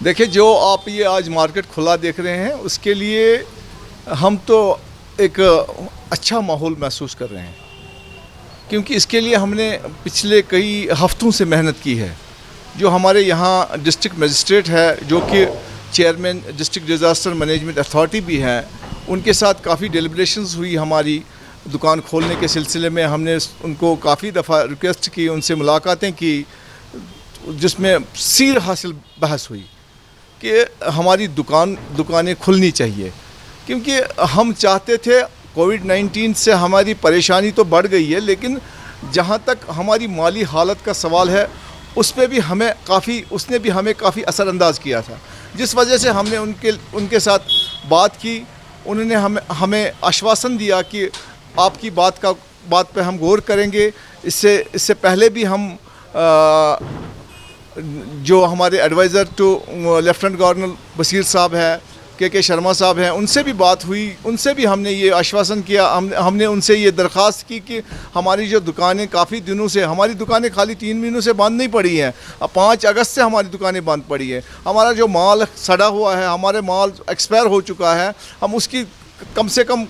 देखिए, जो आप ये आज मार्केट खुला देख रहे हैं उसके लिए हम तो एक अच्छा माहौल महसूस कर रहे हैं, क्योंकि इसके लिए हमने पिछले कई हफ्तों से मेहनत की है। जो हमारे यहाँ डिस्ट्रिक्ट मजिस्ट्रेट है, जो कि chairman district disaster management authority भी हैं, उनके साथ काफ़ी डेलिब्रेशंस हुई हमारी दुकान खोलने के सिलसिले में। हमने उनको काफ़ी दफ़ा रिक्वेस्ट की, उनसे मुलाकातें की, जिसमें सीर हासिल बहस हुई कि हमारी दुकानें खुलनी चाहिए, क्योंकि हम चाहते थे कोविड-19 से हमारी परेशानी तो बढ़ गई है, लेकिन जहाँ तक हमारी माली हालत का सवाल है उसने भी हमें काफ़ी असरअंदाज किया था, जिस वजह से हमने उनके साथ बात की। उन्होंने हमें आश्वासन दिया कि आपकी बात पे हम गौर करेंगे। इससे पहले भी हम जो हमारे adviser to lieutenant governor Bashir साहब है, के शर्मा साहब हैं, उनसे भी बात हुई। उनसे भी हमने ये आश्वासन किया, हमने उनसे ये दरख्वास्त की कि हमारी जो दुकानें काफ़ी दिनों से, हमारी दुकानें खाली 3 महीनों से बंद नहीं पड़ी हैं, अब 5 अगस्त से हमारी दुकानें बंद पड़ी हैं। हमारा जो माल सड़ा हुआ है, हमारे माल एक्सपायर हो चुका है, हम उसकी कम से कम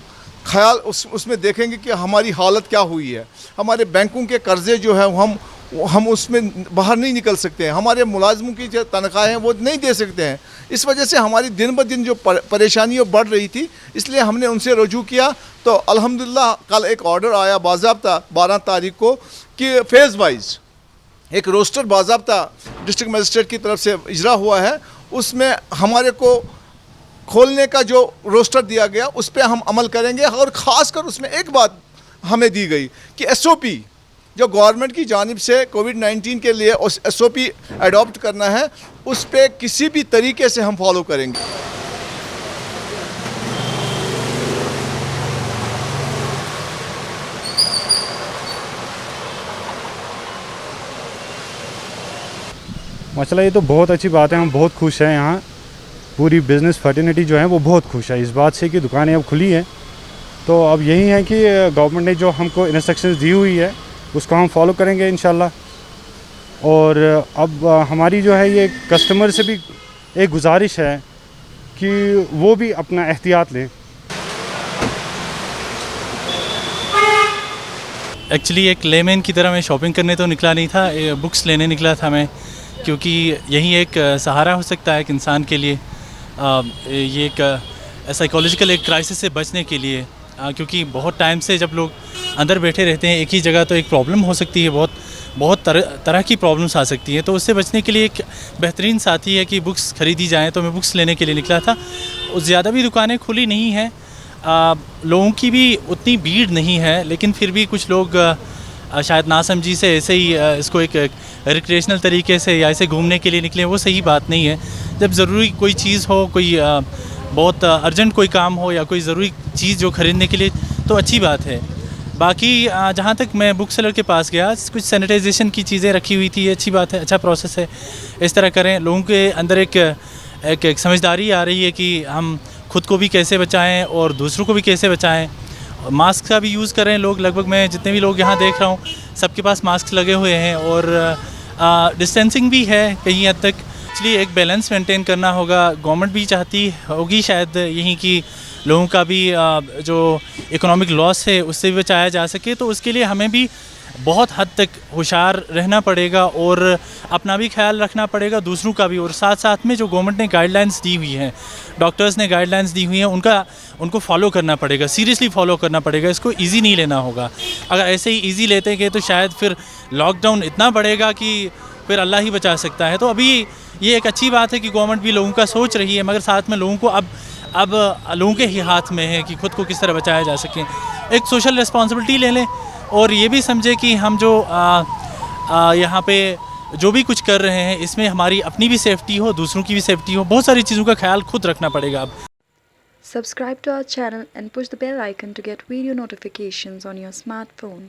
ख्याल उसमें देखेंगे कि हमारी हालत क्या हुई है। हमारे बैंकों के कर्ज़े जो है हम उसमें बाहर नहीं निकल सकते हैं, हमारे मुलाजमों की जो तनख्वाहें हैं वो नहीं दे सकते हैं। इस वजह से हमारी दिन ब दिन जो परेशानियाँ बढ़ रही थी, इसलिए हमने उनसे रुजू किया। तो अल्हम्दुलिल्लाह कल एक ऑर्डर आया बाज़ाब्ता 12 तारीख को कि फ़ेज़ वाइज एक रोस्टर बाज़ाब्ता डिस्ट्रिक्ट मजिस्ट्रेट की तरफ से इजरा हुआ है। उसमें हमारे को खोलने का जो रोस्टर दिया गया उस पर हम अमल करेंगे, और ख़ासकर उसमें एक बात हमें दी गई कि SOP जो गवर्नमेंट की जानिब से कोविड-19 के लिए उस SOP अडॉप्ट करना है, उस पर किसी भी तरीके से हम फॉलो करेंगे। माशाल्लाह, ये तो बहुत अच्छी बात है। हम बहुत खुश हैं। यहाँ पूरी बिज़नेस फर्टिनिटी जो है वो बहुत खुश है इस बात से कि दुकानें अब खुली हैं। तो अब यही है कि गवर्नमेंट ने जो हमको इंस्ट्रक्शंस दी हुई है उसको हम फॉलो करेंगे इंशाल्लाह। और अब हमारी जो है ये कस्टमर से भी एक गुजारिश है कि वो भी अपना एहतियात लें। एक्चुअली एक लेमैन की तरह मैं शॉपिंग करने तो निकला नहीं था, बुक्स लेने निकला था मैं, क्योंकि यही एक सहारा हो सकता है एक इंसान के लिए, ये एक साइकोलॉजिकल एक क्राइसिस से बचने के लिए। क्योंकि बहुत टाइम से जब लोग अंदर बैठे रहते हैं एक ही जगह, तो एक प्रॉब्लम हो सकती है, बहुत तरह की प्रॉब्लम्स आ सकती हैं। तो उससे बचने के लिए एक बेहतरीन साथी है कि बुक्स ख़रीदी जाएँ। तो मैं बुक्स लेने के लिए निकला था। ज़्यादा भी दुकानें खुली नहीं हैं, लोगों की भी उतनी भीड़ नहीं है, लेकिन फिर भी कुछ लोग शायद नासमझी से ऐसे ही इसको एक रिक्रिएशनल तरीके से या ऐसे घूमने के लिए निकले, वो सही बात नहीं है। जब ज़रूरी कोई चीज़ हो, कोई बहुत अर्जेंट कोई काम हो या कोई ज़रूरी चीज़ जो ख़रीदने के लिए, तो अच्छी बात है। बाकी जहाँ तक मैं बुक सेलर के पास गया, कुछ सैनिटाइजेशन की चीज़ें रखी हुई थी, अच्छी बात है, अच्छा प्रोसेस है। इस तरह करें, लोगों के अंदर एक समझदारी आ रही है कि हम खुद को भी कैसे बचाएं और दूसरों को भी कैसे बचाएं। मास्क का भी यूज़ करें लोग, लगभग मैं जितने भी लोग यहाँ देख रहा हूँ सबके पास मास्क लगे हुए हैं, और डिस्टेंसिंग भी है कहीं हद तक। इसलिए एक बैलेंस मेंटेन करना होगा। गवर्नमेंट भी चाहती होगी शायद यहीं कि लोगों का भी जो इकोनॉमिक लॉस है उससे भी बचाया जा सके। तो उसके लिए हमें भी बहुत हद तक होशियार रहना पड़ेगा और अपना भी ख्याल रखना पड़ेगा, दूसरों का भी। और साथ साथ में जो गवर्नमेंट ने गाइडलाइंस दी हुई हैं, डॉक्टर्स ने गाइडलाइंस दी हुई हैं, उनको फॉलो करना पड़ेगा, सीरियसली फॉलो करना पड़ेगा। इसको इजी नहीं लेना होगा। अगर ऐसे ही इजी लेते गए तो शायद फिर लॉकडाउन इतना बढ़ेगा कि फिर अल्लाह ही बचा सकता है। तो अभी ये एक अच्छी बात है कि गवर्नमेंट भी लोगों का सोच रही है, मगर साथ में लोगों को अब लोगों के ही हाथ में है कि खुद को किस तरह बचाया जा सके। एक सोशल रिस्पॉन्सिबिलिटी ले लें और ये भी समझे कि हम जो यहाँ पे जो भी कुछ कर रहे हैं इसमें हमारी अपनी भी सेफ्टी हो, दूसरों की भी सेफ्टी हो। बहुत सारी चीज़ों का ख्याल खुद रखना पड़ेगा अब। Subscribe to our channel and push the bell icon to get video notifications on your smartphone.